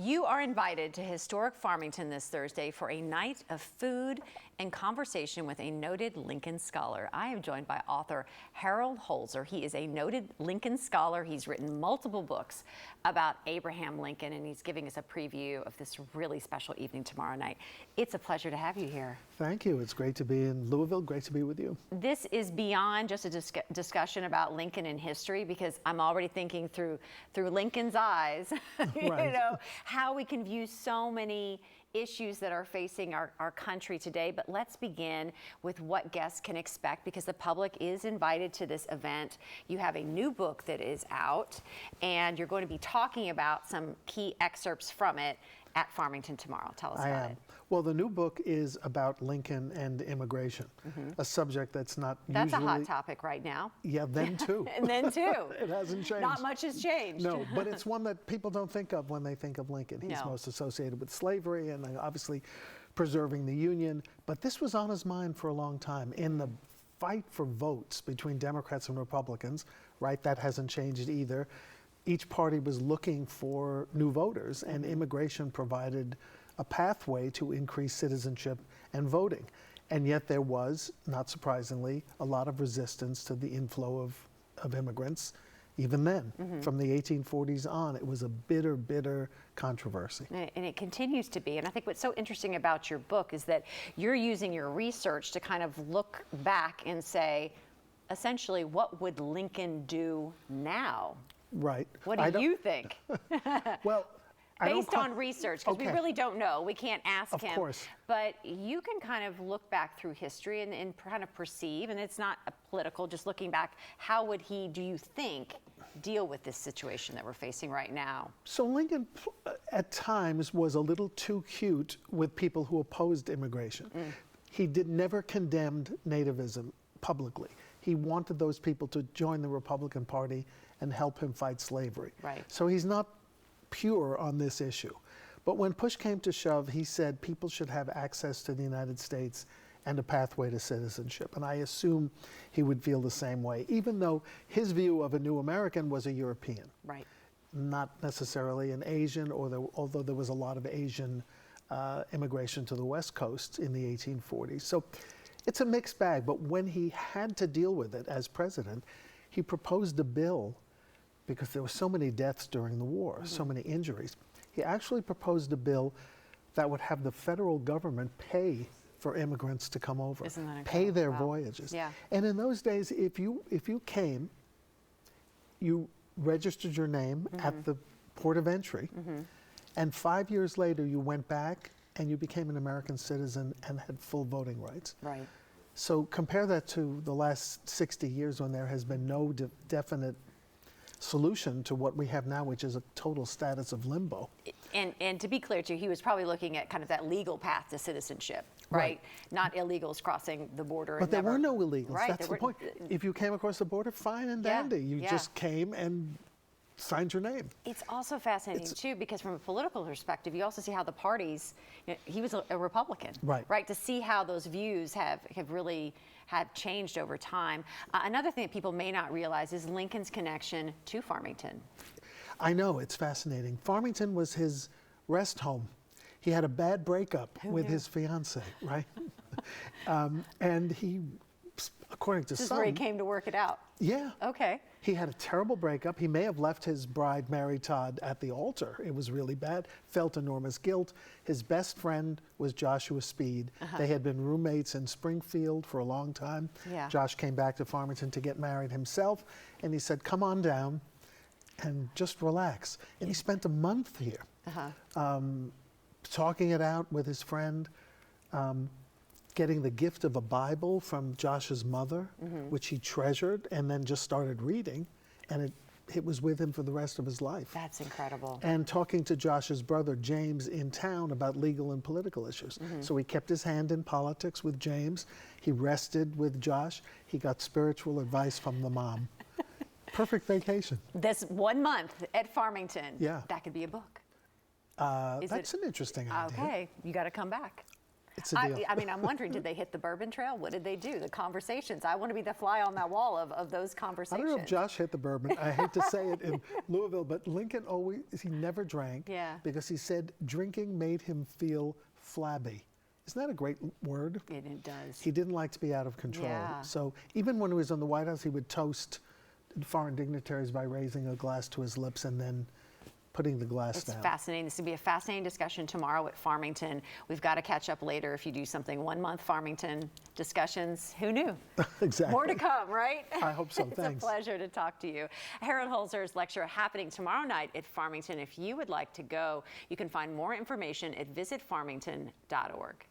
You are invited to historic Farmington this Thursday for a night of food and conversation with a noted Lincoln scholar. I am joined by author Harold Holzer. He is a noted Lincoln scholar. He's written multiple books about Abraham Lincoln, and he's giving us a preview of this really special evening tomorrow night. It's a pleasure to have you here. Thank you. It's great to be in Louisville. Great to be with you. This is beyond just a discussion about Lincoln and history, because I'm already thinking through Lincoln's eyes, Right. you know, how we can view so many issues that are facing our country today. But let's begin with what guests can expect, because the public is invited to this event. You have a new book that is out, and you're going to be talking about some key excerpts from it at Farmington tomorrow. Tell us about it. Well, the new book is about Lincoln and immigration, a subject that's not That's usually... a hot topic right now. Yeah, then too. And then too. It hasn't changed. Not much has changed. No, but it's one that people don't think of when they think of Lincoln. He's No. most associated with slavery and obviously preserving the Union. But this was on his mind for a long time. In the fight for votes between Democrats and Republicans, right, that hasn't changed either. Each party was looking for new voters, and immigration provided a pathway to increase citizenship and voting. And yet there was, not surprisingly, a lot of resistance to the inflow of immigrants. Even then, from the 1840s on, it was a bitter, bitter controversy. And it continues to be. And I think what's so interesting about your book is that you're using your research to kind of look back and say, essentially, what would Lincoln do now? Right. What do you think? Well, Based on research, because we Okay. really don't know. We can't ask Of him. course. But you can kind of look back through history and kind of perceive, and it's not a political, just looking back, how would he, do you think, deal with this situation that we're facing right now? So Lincoln, at times, was a little too cute with people who opposed immigration. He never condemned nativism publicly. He wanted those people to join the Republican Party and help him fight slavery. Right. So he's not pure on this issue. But when push came to shove, he said people should have access to the United States and a pathway to citizenship. And I assume he would feel the same way, even though his view of a new American was a European. Right. Not necessarily an Asian, although there was a lot of Asian immigration to the West Coast in the 1840s. So it's a mixed bag, but when he had to deal with it as president, he proposed a bill, because there were so many deaths during the war, so many injuries. He actually proposed a bill that would have the federal government pay for immigrants to come over, Isn't that pay incredible? their Wow. voyages. Yeah. And in those days, if you came, you registered your name at the port of entry, and 5 years later you went back and you became an American citizen and had full voting rights. Right. So compare that to the last 60 years when there has been no definite solution to what we have now, which is a total status of limbo. And to be clear too, he was probably looking at kind of that legal path to citizenship, right? Not illegals crossing the border. But there were no illegals. Right, That's the point. If you came across the border, fine and Yeah, dandy. You yeah. just came and signed your name. It's also fascinating too, because from a political perspective, you also see how the parties, you know, he was a Republican, Right. To see how those views have really changed over time. Another thing that people may not realize is Lincoln's connection to Farmington. I know, it's fascinating. Farmington was his rest home. He had a bad breakup with his fiancée, right? And he, according to This is some... where he came to work it out. Yeah. Okay. He had a terrible breakup. He may have left his bride, Mary Todd, at the altar. It was really bad. Felt enormous guilt. His best friend was Joshua Speed. They had been roommates in Springfield for a long time. Yeah. Josh came back to Farmington to get married himself, and he said, "Come on down and just relax." And he spent a month here, talking it out with his friend, getting the gift of a Bible from Josh's mother, which he treasured, and then just started reading, and it was with him for the rest of his life. That's incredible. And talking to Josh's brother, James, in town about legal and political issues. So he kept his hand in politics with James. He rested with Josh. He got spiritual advice from the mom. Perfect vacation. This 1 month at Farmington, Yeah. that could be a book. That's an interesting idea. Okay, you got to come back. It's a deal. I mean, I'm wondering, did they hit the bourbon trail? What did they do? The conversations. I want to be the fly on that wall of those I conversations. don't know if Josh hit the bourbon. I hate to say it in Louisville, but Lincoln he never drank because he said drinking made him feel flabby. Isn't that a great word? It does. He didn't like to be out of control. Yeah. So even when he was in the White House, he would toast foreign dignitaries by raising a glass to his lips and then putting the glass down. It's fascinating. This will be a fascinating discussion tomorrow at Farmington. We've got to catch up later if you do something 1 month Farmington discussions. Who knew? Exactly. More to come, right? I hope so. It's Thanks. a pleasure to talk to you. Harold Holzer's lecture happening tomorrow night at Farmington. If you would like to go, you can find more information at visitfarmington.org.